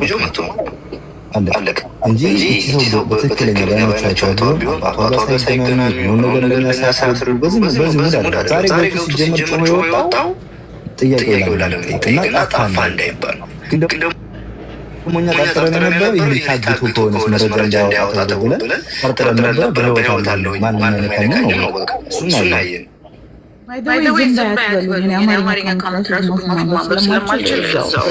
ልጆ መጥቶ አለቀ እንጂ ሰው በትክክለኛ ባይኖቻቸው ቢሆን አባቷ ሳይገናኙ የሆነ ነገር ለሚያሳስሩ በዚህ ሙድ አለ። ዛሬ ገብቶ ሲጀመር ጮሆ የወጣው ጥያቄው ላለመጠየቅና ጠፋ እንዳይባል ግን ደግሞ እኛ ጠርጥረን ነበር። ይህ ታግቶ ከሆነስ መረጃ እንዳያወጣ ተብሎ ብለን ጠርጥረን ነበር። በህይወት አለው ማንም አይነካኝም ነው በቃ እሱን አየን። ባይደዌ ዝም ባያትበሉ የአማርኛ ካንትራክት ማንበብ ስለማልችል እዛው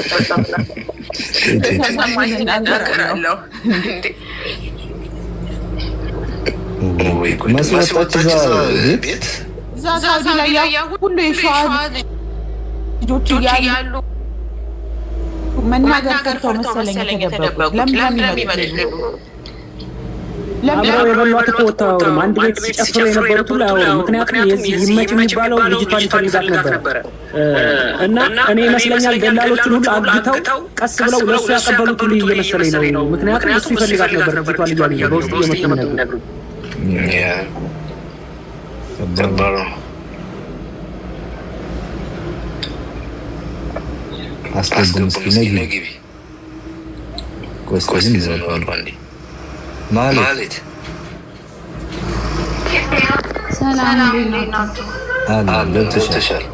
ተሰማኝ እናገራለሁ እንዴ መስዋዕት ቤት እዛ ሳውዲ ላይ ያው ሁሉ የሸዋ ልጆች እያሉ መናገር ቀርተው መሰለኝ የተደበቁት። ለምን ይመጣሉ? አብረው የበሏት እኮ ወጣው አንድ ቤት ሲጨፍሩ የነበሩት ሁሉ አያወሩም። ምክንያቱም የዚህ ይመች የሚባለው ልጅቷ ሊፈልጋት ነበር እና እኔ ይመስለኛል ደላሎቹን ሁሉ አግተው ቀስ ብለው ለሱ ያቀበሉት ሁሉ እየመሰለኝ ነው። ምክንያቱም እሱ ይፈልጋት ነበር ልጅቷ ልጅ በውስጥ እየመጡ ነበር። አስገቡም እስኪ ነግቢ ቆስቆስን ይዘዋል አንዴ ማለት ሰላም ለናችሁ ለተሻለ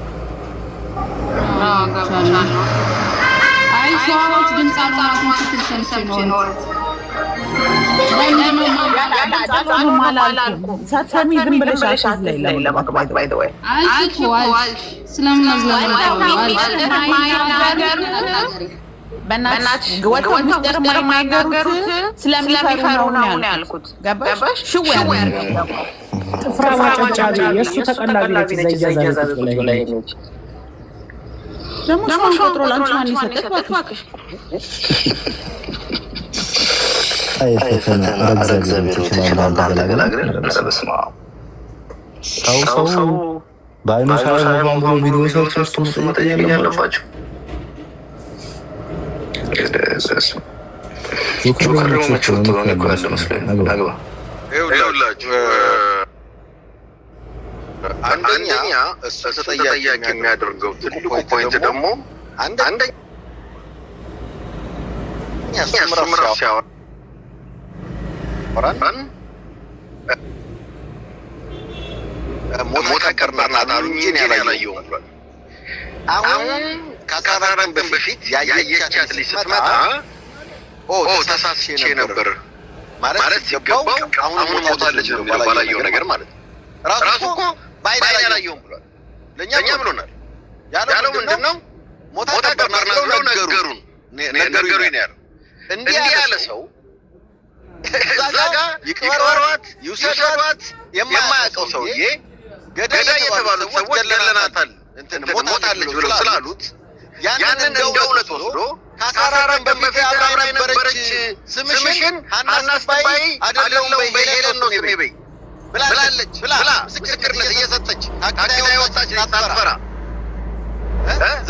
አይ ሷሮች ድምጽ አላማቱን ስትሰምሰም ነው ሳትሰሚ ዝም ብለሽ አሽዝ ላይ ለማግባት ባይ ዘ ወይ አልኩዋል ስለምናዝላው በእናትሽ ወጥቶ ሚስጥር የማይናገሩት ስለሚፈሩ ነው ያልኩት። ገባሽ? ሽው ያለው ጥፍራ ማጨጫቢ የእሱ ተቀላቢ ነች። ዘይያዛት ላይ ደግሞ ሻውን ቆጥሮ ላንቺ ማን ይሰጥሽ? እባክሽ አይፈተና እግዚአብሔር ይችላል አላገላግለን ለበስማ ሰው ባይኑ ሳይሆን ብሎ ቪዲዮ ሰርች ውስጥ መጠየቅ ያለባቸው አንደኛ እሱ ተጠያቂ የሚያደርገው ትልቁ ፖይንት ደግሞ አንደኛ ምዕራፍ ሲያወራን ሞተ ቀርናት አሉ እንጂ እኔ አላየሁም ብሏል። አሁን ከአካባቢን በፊት ያየቻት ልጅ ስትመጣ ተሳስቼ ነበር ማለት ሲገባው አሁን ሞታለች ነው የሚለው ባላየው ነገር ማለት ነው። ራሱ እኮ በአይን አላየሁም ብሏል። ለእኛ ብሎናል። ያለው ምንድን ነው? ሞታ ቀርናት ብለው ነገሩኝ ነው ያለው። እንዲህ ያለ ሰው እዛ ጋ ይቅበሯት ይውሰዷት የማያውቀው ሰውዬ ገዳይ የተባሉት ሰዎች ገለናታል ሞታለች ብለው ስላሉት ያንን እንደ እውነት ወስዶ ከአካራራን በፊት አብራ የነበረች ስምሽን ሀናስባይ አይደለሁም በሄለን ነው ስሜ በይ ብላለች ብላ ምስክርነት እየሰጠች ከአኪዳ የወጣች ሳትፈራ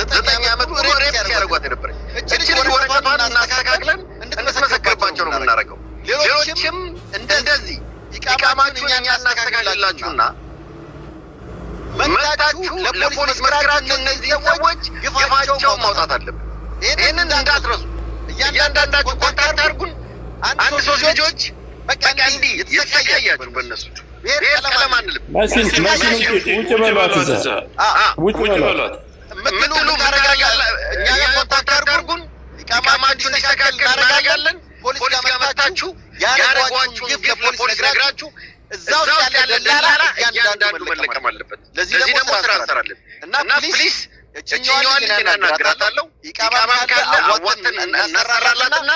9 ዓመት ሙሉ ሬፕ ሲያደርጓት የነበረች እችን ልጅ ወረቀቷን እናስተካክለን እንድትመሰክርባቸው ነው የምናደርገው። ሌሎችም እንደዚህ ኢቃማችሁን እኛ እናስተካክላላችሁና መጣችሁ ለፖሊስ መስክራችሁ እነዚህ ሰዎች ግፋቸውን ማውጣት አለብን። ይህንን እንዳትረሱ። እያንዳንዳችሁ ኮንታክት አድርጉን። አንድ 3 ልጆች በቃ እንዲህ የተሰቃያችሁ በእነሱ ብሔር ቀለም አንልም። ውጭ በሏት እዛ ውጭ በሏት ምትሉ እኛ ኮንታክት አድርጉን። ኢቃማችሁን ይስተካከል እናደርጋለን። ፖሊስ ጋር መጣችሁ ያደረጓችሁን ግፍ ለፖሊስ ነግራችሁ እዛው ያለ ደላላ እያንዳንዱ መለቀም አለበት። ለዚህ ደግሞ ስራ እንሰራለን እና ፕሊስ እችኛዋን ልጅ እናናግራታለሁ። ኢቃማም ካለ አዋጥተን እናሰራላትና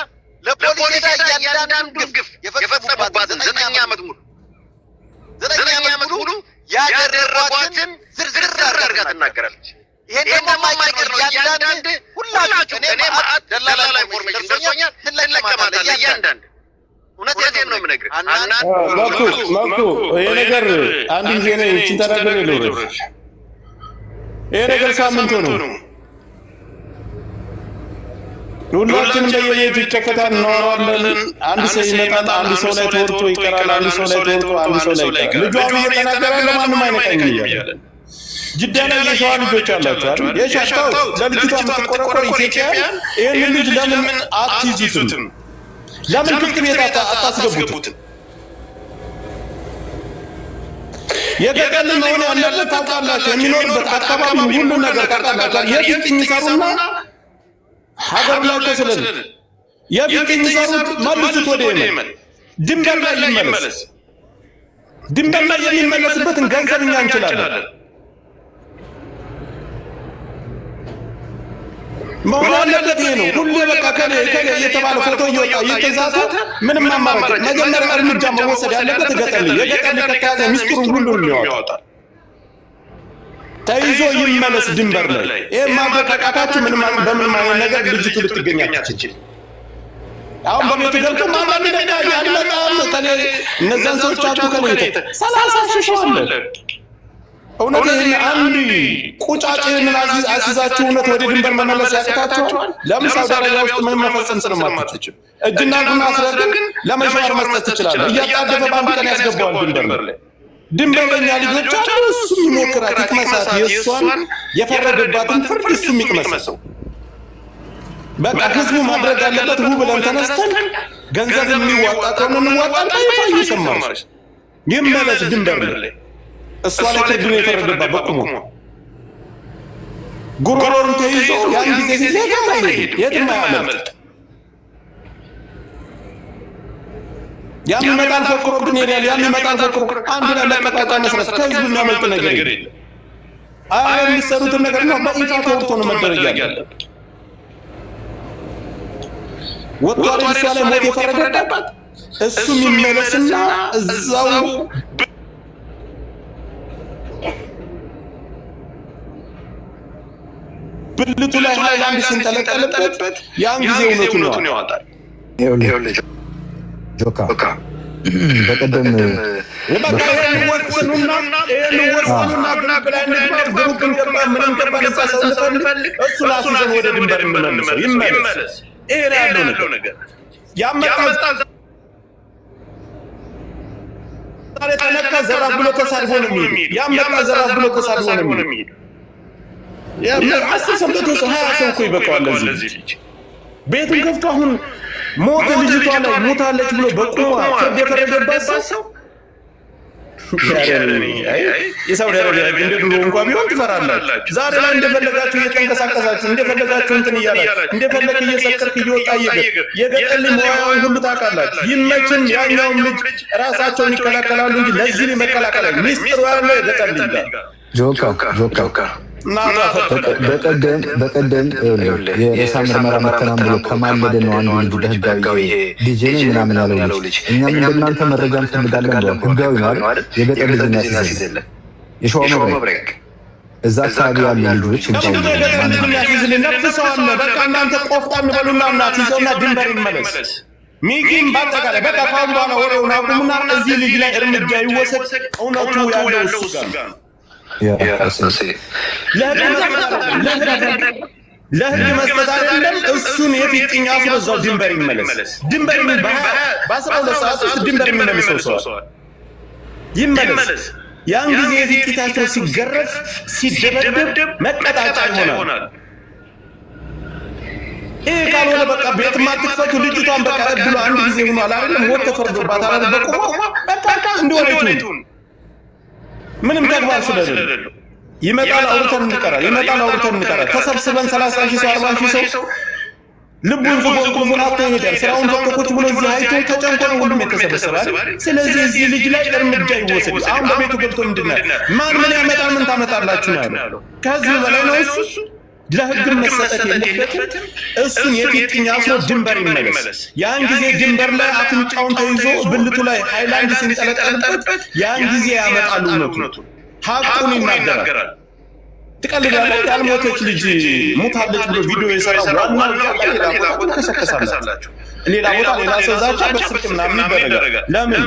ለፖሊስ እያንዳንዱ ግፍ የፈጸሙባትን 9 ዓመት ሙሉ ያደረጓትን ዝርዝር አድርጋ ትናገራለች። ይሄን ደግሞ የማይቀር ነው። እያንዳንድ ሁላችሁ እኔ ማአት ደላላ ኢንፎርሜሽን ደርሶኛል። ትለቀማታለህ እያንዳንድ እውነቴን ነው የምነግርህ። መኩ ይሄ ነገር አንድ ጊዜ ነው እቺን ተናገር ይሉር ይሄ ነገር ሳምንቱ ነው። ሁላችንም በየቤቱ ይከፈታል፣ እናወራለን። አንድ ሰው ይመጣል፣ አንድ ሰው ላይ ተወርቶ ይቀራል፣ አንድ ሰው ላይ ተወርቶ አንድ ሰው ላይ ይቀራል። ልጇ እየተናገረ ለማንም አይነካኝም እያለ ጅዳ ላይ የሸዋ ልጆች አላችሁ አይደል? የሻታው ለልጅቷ የምትቆረቆር ኢትዮጵያውያን ይህን ልጅ ለምን አትይዙትም? ለምን ክፍት ቤት አታስገቡትም? የገጠር መሆን ያለበት ታውቃላችሁ። የሚኖርበት አካባቢ ሁሉ ነገር ታውቃላችሁ። የፊጥኝ ሰሩና ሀገር ላይ ተስለል የፊጥኝ ሰሩት መልሱት ወደ የመን ድንበር ላይ ይመለስ። ድንበር ላይ የሚመለስበትን ገንዘብ እኛ እንችላለን። መሆን ያለበት ይሄ ነው። ሁሉ በቃ ከሌ የተባለ ፎቶ እየወጣ እየተዛተ ምንም አማራጭ መጀመሪያ እርምጃ መወሰድ ያለበት ገጠር ከተያዘ ሚስጥሩን ሁሉን ያወጣል። ተይዞ ይመለስ ድንበር ላይ። ይሄ ማድረግ ካቃታችሁ በምንም አይነት ነገር ልጅቱ ልትገኛችሁ። አሁን በቤቱ ገብቶ ማማን ደጋ ያልመጣም እነዛን ሰዎች አጡ ከሌለ 30 ሺህ አለ። እውነት ይሄን አንድ ቁጫጭን አስይዛችሁ እውነት ወደ ድንበር መመለስ ያቅታችኋል? ለምን ሳውዲ አረቢያ ውስጥ ምንም መፈጸም ስለማትችል እጅና እግሩን አስረህ ግን ለመሻር መስጠት ትችላለህ። እያጣደፈ በአንድ ቀን ያስገባዋል ድንበር ላይ። ድንበረኛ ልጆች አሉ። እሱ ይሞክራት ይቅመሳት። የእሷን የፈረደባትን ፍርድ እሱ ይቅመሰው። በቃ ህዝቡ ማድረግ ያለበት ሁ ብለን ተነስተን ገንዘብ የሚዋጣ ከሆነ እንዋጣና ይፋ እየሰማች ይመለስ ድንበር ላይ። እሷ ላይ ፍርድ ነው የፈረደባት በቁሙ ጉሮሮን ተይዞ ያን ጊዜ የትም አያመልጥ። ያን ይመጣል ፈክሮ ግን ይላል። ያን ይመጣል ፈክሮ አንድ ላይ ለቀጣጣ መስራት ከህዝቡ የሚያመልጥ ነገር የለም። አይ የሚሰሩትን ነገር ነው በይፋ ተወርቶ ነው መደረግ ያለበት። ወጣሪ እሷ ላይ ሞት የፈረደባት እሱ የሚመለስና እዛው ብልቱ ላይ ሃይላንድ ሲንጠለጠልበት ያን ጊዜ እውነቱን ያወጣል። ይኸውልህ ጆካ በቀደም ወስኑና ግሩፕን ገባ ምንም ገባ ነጻ ሰው ልፈልግ እሱን አስይዘን ወደ ድንበር እንመልሰው ይመለስ። ይሄ ላይ ያለው ነገር ያመጣ ዛሬ ተነካ ዘራ ብሎ ተሳድቦ ነው የሚሄድ። ያመጣ ዘራ ብሎ ተሳድቦ ነው የሚሄድ። አስተሰምቶ 20 ሰው እኮ ይበቃዋል ለዚህ ልጅ። ቤቱን ከፍቶ አሁን ሞተ ልጅቷ ላይ ሞታለች ብሎ በቁሟ ፍርድ የፈረደባት ሰው የሳውዲ አረቢያ እንደ ድሮ እንኳን ቢሆን ትፈራላችሁ። ዛሬ ላይ እንደፈለጋችሁ እየተንቀሳቀሳችሁ እንደፈለጋችሁ እንትን እያላችሁ እንደፈለግ እየሰከርክ እየወጣ የገጠል ሙያውን ሁሉ ታውቃላችሁ። ይመችም ያኛውም ልጅ ራሳቸውን ይከላከላሉ እንጂ ለዚህ መከላከል ሚስጥሩ ያለው የገጠል ልጅ ጆካ በቀደም የሬሳ ምርመራ መተናም ብሎ ከማለደ ነው አንዱ ልጅ በህጋዊ ዲጄ ምናምን ያለው ልጅ እኛም እንደናንተ መረጃ እንፈልጋለን ብሎ ህጋዊ ነው አይደል? የገጠር ልጅ እናስይዘለ የሸዋ መብረቅ እዛ አካባቢ ያሉ ልጆች ነፍሰዋለ። በቃ እናንተ ቆፍጣን በሉና እናትይዘውና ድንበር ይመለስ። ሚኪም ባጠቃላይ በቃ ካሁን በኋላ ወሬውን አቁሙና እዚህ ልጅ ላይ እርምጃ ይወሰድ። እውነቱ ያለው እሱ ጋር ነው። ለህግ መስጠት አይደለም። እሱን የፊጥኛ አስሮ እዛው ድንበር ይመለስ። ድንበር በ12 ሰዓት ውስጥ ድንበር የሚመልሰው ሰው ይመለስ። ያን ጊዜ የፊጥታቸው ሲገረፍ ሲደበደብ መቀጣጫ ይሆናል። ይሄ ካልሆነ በቃ ቤት ማትፈቱ ልጅቷን በቃ ብሎ አንድ ጊዜ ሆኗል አይደለም ሞት ተፈርዶባት አለ በቆሞ በቃ እንደወለቱ ምንም ተግባር ስለሌለ ይመጣል። አውርተን እንቀራለን። ተሰብስበን 30 ሺህ 40 ሺህ ሰው ልቡን ዝቦን ቁሙን አጥቶ ይሄዳል። ስራውን ተቆጥቶ ብሎ እዚህ አይቶ ተጨንቆ ሁሉም የተሰበሰባል። ስለዚህ እዚህ ልጅ ላይ እርምጃ ይወሰድ። አሁን በቤቱ ገብቶ ምንድነው ምን ያመጣል? ምን ታመጣላችሁ ነው ያለው። ከዚህ በላይ ነው እሱ ለህግ መሰጠት የለበትም። እሱን የፊጥኛ ሰው ድንበር ይመለስ። ያን ጊዜ ድንበር ላይ አፍንጫውን ተይዞ ብልቱ ላይ ሃይላንድ ሲንጠለጠልበት ያን ጊዜ ያመጣሉ እውነቱ ሀቁን ይናገራል። ትቀልዳለህ። ያልሞተች ልጅ ሞታለች ብሎ ቪዲዮ የሰራው ዋናው ሌላ ቦታ ተከሰከሳላችሁ። ሌላ ቦታ ሌላ ሰው ዛቻ በስልክ ምናምን ይደረጋል። ለምን?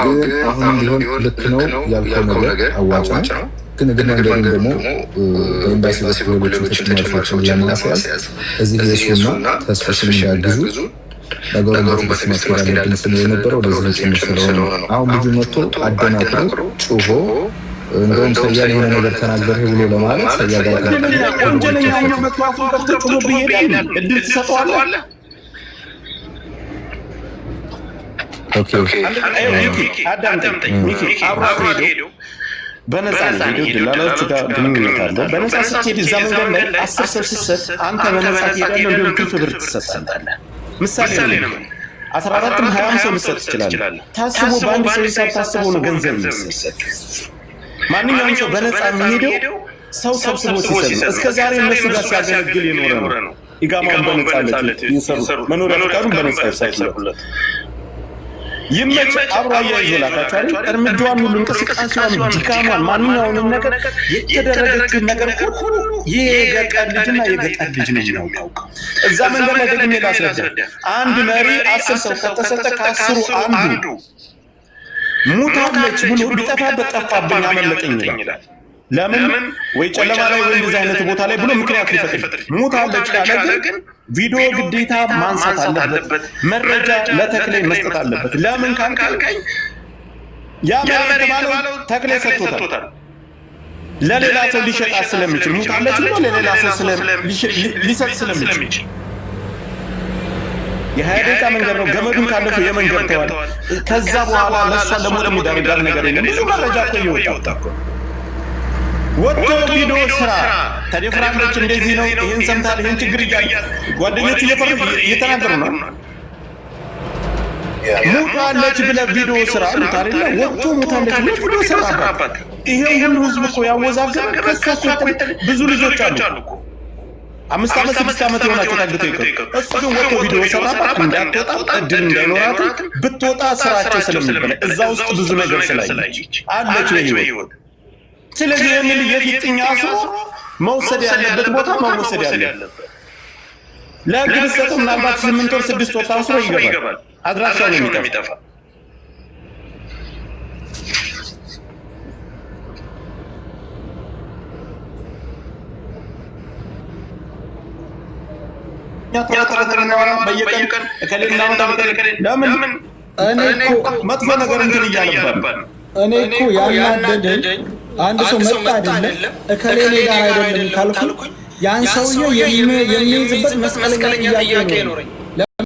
ግን አሁንም ቢሆን ልክ ነው ያልከው ነገር አዋጭ ነው። ግን እግር መንገዱን ደግሞ በኤምባሲ በኩል ሌሎችን ተጨማሪዎችን ለማስያዝ እዚህ የሱና ተስፋሽን እንዳግዙ ነገሩን በትዕግስት ማስኬድ አለብን የነበረው ወደዚህ ስለሆነ ነው። አሁን ልጁ መጥቶ አደናግሮ ጮሆ እንደውም ሰያል የሆነ ነገር ተናገረ ብሎ ለማለት ሰያ ጋር ወንጀለኛው መጥቶ አፉን ከፍቶ ጮሆ ቢሄድ እድል ትሰጠዋለህ? ኦኬ አዳምጠኝ ሚኪ አብሮ ሄዶ በነፃ ሄዶ ደላሎቹ ጋር ግንኙነት አለው። በነፃ ስትሄድ እዛ መንገድ ላይ 10 ሰው ሲሰጥ አንተ በነፃ ትሄዳለህ፣ እንዲሁም ትርፍ ብር ትሰጣለህ። ምሳሌ ነው 14ም 20ም ሰው ልሰጥ ትችላለህ። ታስቦ በአንድ ሰው ሂሳብ ታስቦ ነው ገንዘብ የሚሰጥ። ማንኛውም ሰው በነፃ የሚሄደው ሰው ሰብስቦ ሲሰጥ ነው። እስከ ዛሬ እነሱ ጋር ሲያገለግል የኖረ ነው። ኢቃማውን በነፃነት ይሰሩ፣ መኖሪያ ፈቃዱን በነፃ ይሰጡለት። ይመች አብሮ አያይዞ ላካቻሪ እርምጃዋን ሁሉ እንቅስቃሴዋን ድካሟን ማንኛውንም ነገር የተደረገችውን ነገር ሁሉ የገጠር ልጅና የገጠር ልጅ ነው የሚያውቀው። እዛ መንገድ ላይ ደግሜ ላስረዳ። አንድ መሪ 10 ሰው ከተሰጠ ከ10ሩ አንዱ ሙታለች ብሎ ቢጠፋበት ጠፋብኝ አመለጠኝ ይላል። ለምን ወይ ጨለማ ላይ ወይ እንደዚህ አይነት ቦታ ላይ ብሎ ምክንያት ሊፈጥር ሙታለች ካለ ግን ቪዲዮ ግዴታ ማንሳት አለበት፣ መረጃ ለተክሌ መስጠት አለበት። ለምን ካልከኝ ያ መሪ የተባለው ተክሌ ሰጥቶታል። ለሌላ ሰው ሊሸጣት ስለሚችል ሙታለች ብሎ ለሌላ ሰው ሊሰጥ ስለሚችል የ20 ደቂቃ መንገድ ነው። ገመዱን ካለፈው የመንገድ ተዋል። ከዛ በኋላ ለእሷ ለሞት የሚዳርጋት ነገር የለም። ብዙ መረጃ እኮ እየወጣ እኮ ወጥቶ ቪዲዮ ስራ ተደፍራለች፣ እንደዚህ ነው፣ ይህን ሰምታል፣ ይህን ችግር እያለ ጓደኞቹ እየተናገሩ ነው። ሙታለች ብለህ ቪዲዮ ስራ ታሪላ ወጥቶ ሙታለች ብለህ ቪዲዮ ሰራባት። ይሄ ሁሉ ህዝብ እኮ ያወዛገበ ከሳሱ ብዙ ልጆች አሉ እኮ 5 ዓመት 6 ዓመት የሆናቸው ታግተው ይቀሩ። እሱ ግን ወጥቶ ቪዲዮ ሰራባት። እንዳትወጣ እድል እንዳይኖራት ብትወጣ ስራቸው ስለሚበላ እዛ ውስጥ ብዙ ነገር ስላየች አለች በህይወት። ስለዚህ ይህንን የፊጥኛ ሰው መውሰድ ያለበት ቦታ መወሰድ ያለበት ለግል ሰጡ። ምናልባት 8 ወር 6 ወር ታስሮ ይገባል። አድራሻው ነው የሚጠፋ። በየቀን እከሌና ለምን እኔ እኮ መጥፎ ነገር እንትን እያለበት እኔ እኮ ያናደደኝ አንድ ሰው መጣ አይደለም እከሌ ጋር አይደለም ካልኩኝ ያን ሰውዬ የሚይዝበት መስቀለኛ ጥያቄ ነው።